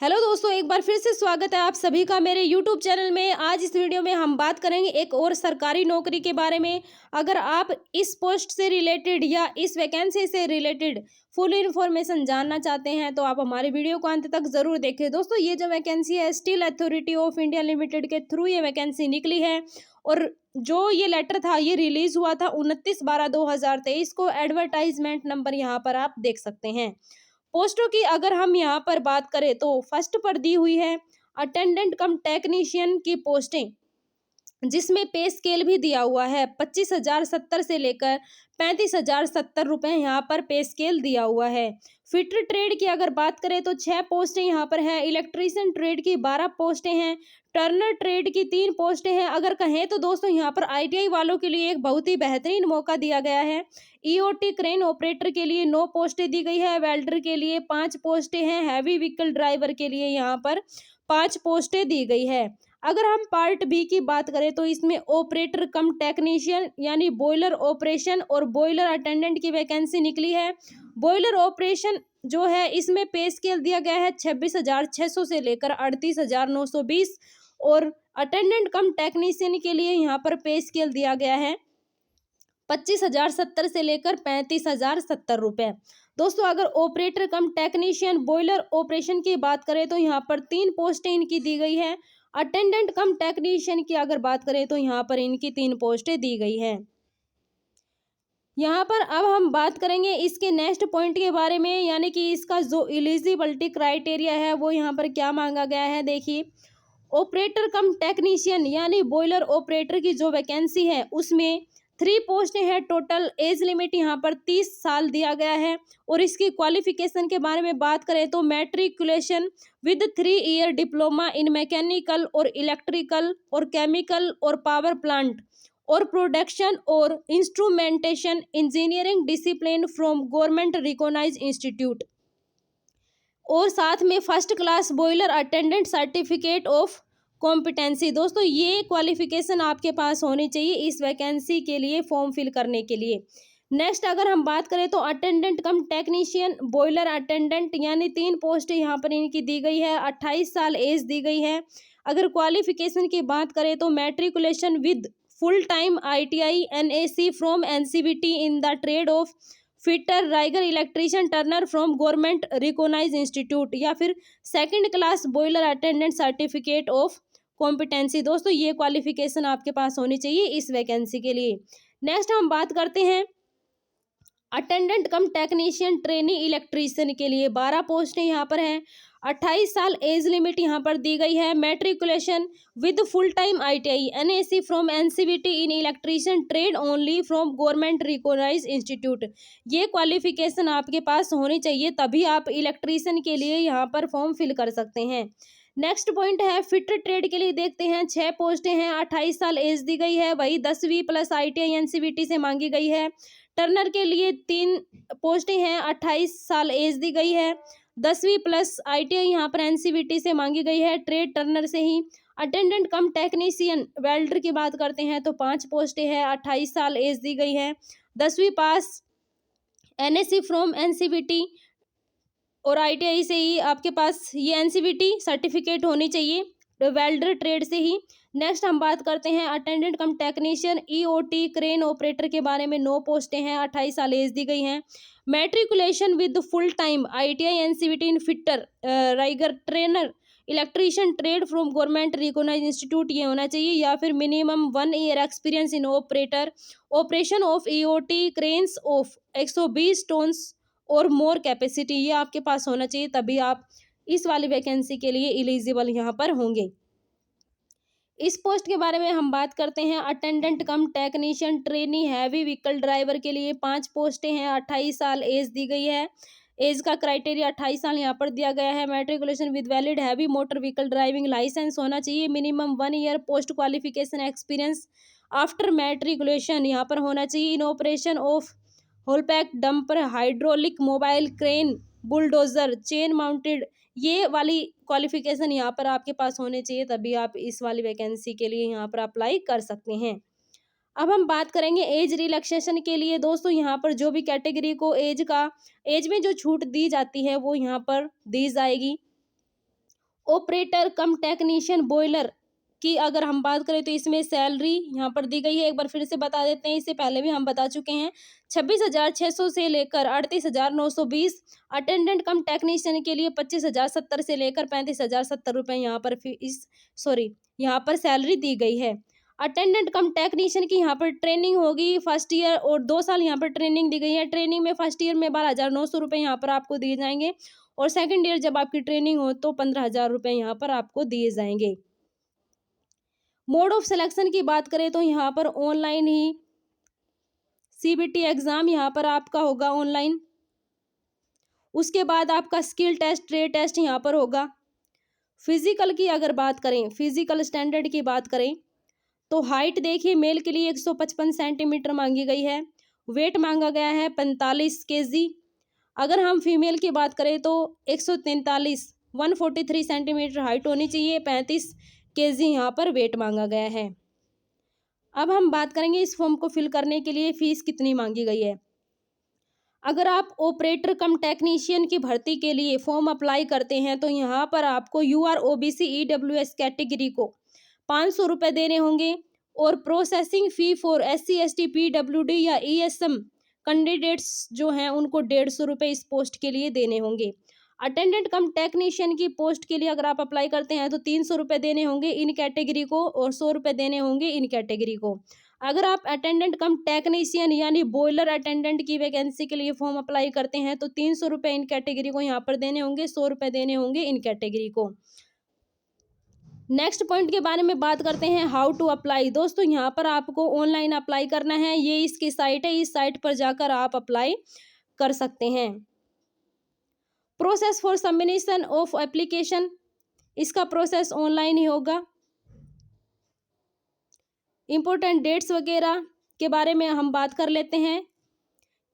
Hello दोस्तों, एक बार फिर से स्वागत है आप सभी का मेरे यूट्यूब चैनल में। आज इस वीडियो में हम बात करेंगे एक और सरकारी नौकरी के बारे में। अगर आप इस पोस्ट से रिलेटेड या इस वैकेंसी से रिलेटेड फुल इन्फॉर्मेशन जानना चाहते हैं तो आप हमारे वीडियो को अंत तक जरूर देखें। दोस्तों, ये जो वैकेंसी है steel authority of India limited के थ्रू ये वैकेंसी निकली है और जो ये लेटर था ये रिलीज हुआ था 29/12/2023 को। एडवर्टाइजमेंट नंबर यहाँ पर आप देख सकते हैं। पोस्टों की अगर हम यहाँ पर बात करें तो फर्स्ट पर दी हुई है अटेंडेंट कम टेक्नीशियन की पोस्टें, जिसमें पे स्केल भी दिया हुआ है 25,070 से लेकर 35,070 रुपए यहाँ पर पे स्केल दिया हुआ है। फिटर ट्रेड की अगर बात करें तो 6 पोस्टें यहाँ पर है। इलेक्ट्रीशियन ट्रेड की 12 पोस्टें हैं। टर्नर ट्रेड की 3 पोस्टें हैं। अगर कहें तो दोस्तों यहाँ पर आईटीआई वालों के लिए एक बहुत ही बेहतरीन मौका दिया गया है। ईओटी क्रेन ऑपरेटर के लिए 9 पोस्टें दी गई है। वेल्डर के लिए 5 पोस्टें हैं। हैवी व्हीकल ड्राइवर के लिए यहाँ पर 5 पोस्टें दी गई है। अगर हम पार्ट बी की बात करें तो इसमें ऑपरेटर कम टेक्नीशियन यानी बॉयलर ऑपरेशन और बॉयलर अटेंडेंट की वैकेंसी निकली है। बॉयलर ऑपरेशन जो है इसमें पे स्केल दिया गया है 26,600 से लेकर 38,920 और अटेंडेंट कम टेक्नीशियन के लिए यहाँ पर पे स्केल दिया गया है 25,070 से लेकर 35,070 रुपए। दोस्तों, अगर ऑपरेटर कम टेक्नीशियन बॉयलर ऑपरेशन की बात करें तो यहाँ पर 3 पोस्टें इनकी दी गई है। अटेंडेंट कम टेक्नीशियन की अगर बात करें तो यहाँ पर इनकी 3 पोस्टें दी गई है। यहाँ पर अब हम बात करेंगे इसके नेक्स्ट पॉइंट के बारे में, यानी कि इसका जो एलिजिबिलिटी क्राइटेरिया है वो यहाँ पर क्या मांगा गया है। देखिए, ऑपरेटर कम टेक्नीशियन यानी बॉयलर ऑपरेटर की जो वैकेंसी है उसमें 3 पोस्टें हैं। टोटल एज लिमिट यहाँ पर 30 साल दिया गया है और इसकी क्वालिफिकेशन के बारे में बात करें तो matriculation with 3 year diploma in mechanical और इलेक्ट्रिकल और केमिकल और पावर प्लांट और प्रोडक्शन और instrumentation engineering discipline from government recognised institute और साथ में first class boiler attendant certificate of competency. दोस्तों, ये क्वालिफिकेशन आपके पास होनी चाहिए इस वैकेंसी के लिए फॉर्म फिल करने के लिए। नेक्स्ट अगर हम बात करें तो अटेंडेंट कम टेक्नीशियन बॉयलर अटेंडेंट यानी 3 पोस्ट यहाँ पर इनकी दी गई है। 28 साल एज दी गई है। अगर क्वालिफिकेशन की बात करें तो matriculation with full time ITI NAC from NCVT in the trade of fitter rigger electrician turner from government recognised institute या फिर second class boiler attendant certificate of competency. दोस्तों, ये क्वालिफिकेशन आपके पास होनी चाहिए इस वैकेंसी के लिए। नेक्स्ट हम बात करते हैं अटेंडेंट कम टेक्नीशियन ट्रेनी इलेक्ट्रीशियन के लिए 12 पोस्टें यहाँ पर हैं। 28 साल एज लिमिट यहाँ पर दी गई है। Matriculation with full time ITI NAC from NCVT in electrician trade only from government recognised institute. ये क्वालिफिकेशन आपके पास होनी चाहिए, तभी आप इलेक्ट्रीशियन के लिए यहाँ पर फॉर्म फिल कर सकते हैं। नेक्स्ट पॉइंट है फिटर ट्रेड के लिए देखते हैं। 6 पोस्टें हैं। 28 साल एज दी गई है। वही 10वीं प्लस ITI NCVT से मांगी गई है। टर्नर के लिए 3 पोस्टें हैं। 28 साल एज दी गई है। 10वीं प्लस ITI यहाँ पर NCVT से मांगी गई है, ट्रेड टर्नर से ही। अटेंडेंट कम टेक्नीशियन वेल्डर की बात करते हैं तो 5 पोस्टें हैं। 28 साल एज दी गई है। 10वीं पास NAC फ्रॉम NCVT और ITI से ही आपके पास ये NCVT सर्टिफिकेट होनी चाहिए वेल्डर ट्रेड से ही। नेक्स्ट हम बात करते हैं अटेंडेंट कम टेक्नीशियन EOT क्रेन ऑपरेटर के बारे में। 9 पोस्टें हैं। 28 साल एज दी गई हैं। Matriculation with full time ITI NCVT in fitter rigger trainer electrician trade from government recognised institute ये होना चाहिए, या फिर minimum 1 year experience in operation of EOT cranes of 120 tons और मोर कैपेसिटी, ये आपके पास होना चाहिए, तभी आप इस वाली वैकेंसी के लिए एलिजिबल यहाँ पर होंगे। इस पोस्ट के बारे में हम बात करते हैं अटेंडेंट कम technician trainee heavy vehicle driver के लिए 5 पोस्टें हैं। 28 साल एज दी गई है। एज का क्राइटेरिया 28 साल यहाँ पर दिया गया है। Matriculation with valid heavy motor vehicle driving licence होना चाहिए। Minimum 1 year post qualification experience after matriculation यहाँ पर होना चाहिए in operation of Haulpak dumper hydraulic mobile crane bulldozer chain mounted, ये वाली क्वालिफिकेशन यहाँ पर आपके पास होने चाहिए, तभी आप इस वाली वैकेंसी के लिए यहाँ पर अप्लाई कर सकते हैं। अब हम बात करेंगे एज रिलैक्सेशन के लिए। दोस्तों, यहाँ पर जो भी कैटेगरी को एज में जो छूट दी जाती है वो यहाँ पर दी जाएगी। ऑपरेटर कम टेक्नीशियन बॉयलर की अगर हम बात करें तो इसमें सैलरी यहाँ पर दी गई है, एक बार फिर से बता देते हैं, इससे पहले भी हम बता चुके हैं। 26,600 से लेकर 38,920। अटेंडेंट कम टेक्नीशियन के लिए 25,070 से लेकर 35,070 रुपये यहाँ पर फीस यहाँ पर सैलरी दी गई है। अटेंडेंट कम टेक्नीशियन की यहाँ पर ट्रेनिंग होगी फर्स्ट ईयर, और 2 साल यहाँ पर ट्रेनिंग दी गई है। ट्रेनिंग में फर्स्ट ईयर में 12,900 रुपये यहाँ पर आपको दिए जाएंगे, और सेकंड ईयर जब आपकी ट्रेनिंग हो तो 15,000 रुपये यहाँ पर आपको दिए जाएंगे। मोड ऑफ सिलेक्शन की बात करें तो यहाँ पर ऑनलाइन ही सीबीटी एग्जाम यहाँ पर आपका होगा ऑनलाइन। उसके बाद आपका स्किल टेस्ट, ट्रेड टेस्ट यहाँ पर होगा। फिजिकल की अगर बात करें, फिजिकल स्टैंडर्ड की बात करें तो हाइट देखिए, मेल के लिए 155 सेंटीमीटर मांगी गई है। वेट मांगा गया है 45 केजी। अगर हम फीमेल की बात करें तो 143 143 सेंटीमीटर हाइट होनी चाहिए, 35 केजी यहाँ पर वेट मांगा गया है। अब हम बात करेंगे इस फॉर्म को फिल करने के लिए फीस कितनी मांगी गई है। अगर आप ऑपरेटर कम टेक्नीशियन की भर्ती के लिए फॉर्म अप्लाई करते हैं तो यहाँ पर आपको UR OBC EWS कैटेगरी को 500 रुपये देने होंगे, और processing fee for SC ST PWD या ESM कैंडिडेट्स जो हैं उनको 150 रुपये इस पोस्ट के लिए देने होंगे। अटेंडेंट कम टेक्नीशियन की पोस्ट के लिए अगर आप अप्लाई करते हैं तो 300 रुपये देने होंगे इन कैटेगरी को, और 100 रुपये देने होंगे इन कैटेगरी को। अगर आप अटेंडेंट कम टेक्नीशियन यानी बॉयलर अटेंडेंट की वैकेंसी के लिए फॉर्म अप्लाई करते हैं तो 300 रुपये इन कैटेगरी को यहाँ पर देने होंगे, 100 रुपये देने होंगे इन कैटेगरी को। नेक्स्ट पॉइंट के बारे में बात करते हैं, हाउ टू अप्लाई। दोस्तों यहाँ पर आपको ऑनलाइन अप्लाई करना है, ये इसकी साइट है, इस साइट पर जाकर आप अप्लाई कर सकते हैं। Process for submission of application, इसका प्रोसेस ऑनलाइन ही होगा। इम्पोर्टेंट डेट्स वगैरह के बारे में हम बात कर लेते हैं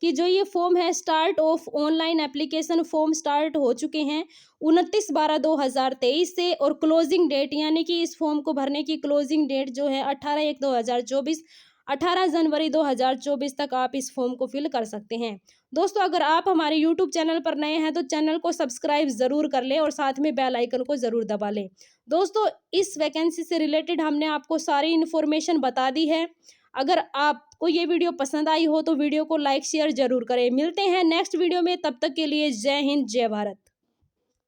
कि जो ये फॉर्म है, start of online application form start हो चुके हैं 29/12/2023 से, और क्लोजिंग डेट यानी कि इस फॉर्म को भरने की क्लोजिंग डेट जो है 18/1/2024, 18 जनवरी 2024 तक आप इस फॉर्म को फिल कर सकते हैं। दोस्तों अगर आप हमारे यूट्यूब चैनल पर नए हैं तो चैनल को सब्सक्राइब ज़रूर कर लें और साथ में बेल आइकन को ज़रूर दबा लें। दोस्तों इस वैकेंसी से रिलेटेड हमने आपको सारी इन्फॉर्मेशन बता दी है। अगर आपको ये वीडियो पसंद आई हो तो वीडियो को लाइक शेयर ज़रूर करें। मिलते हैं नेक्स्ट वीडियो में, तब तक के लिए जय हिंद जय भारत।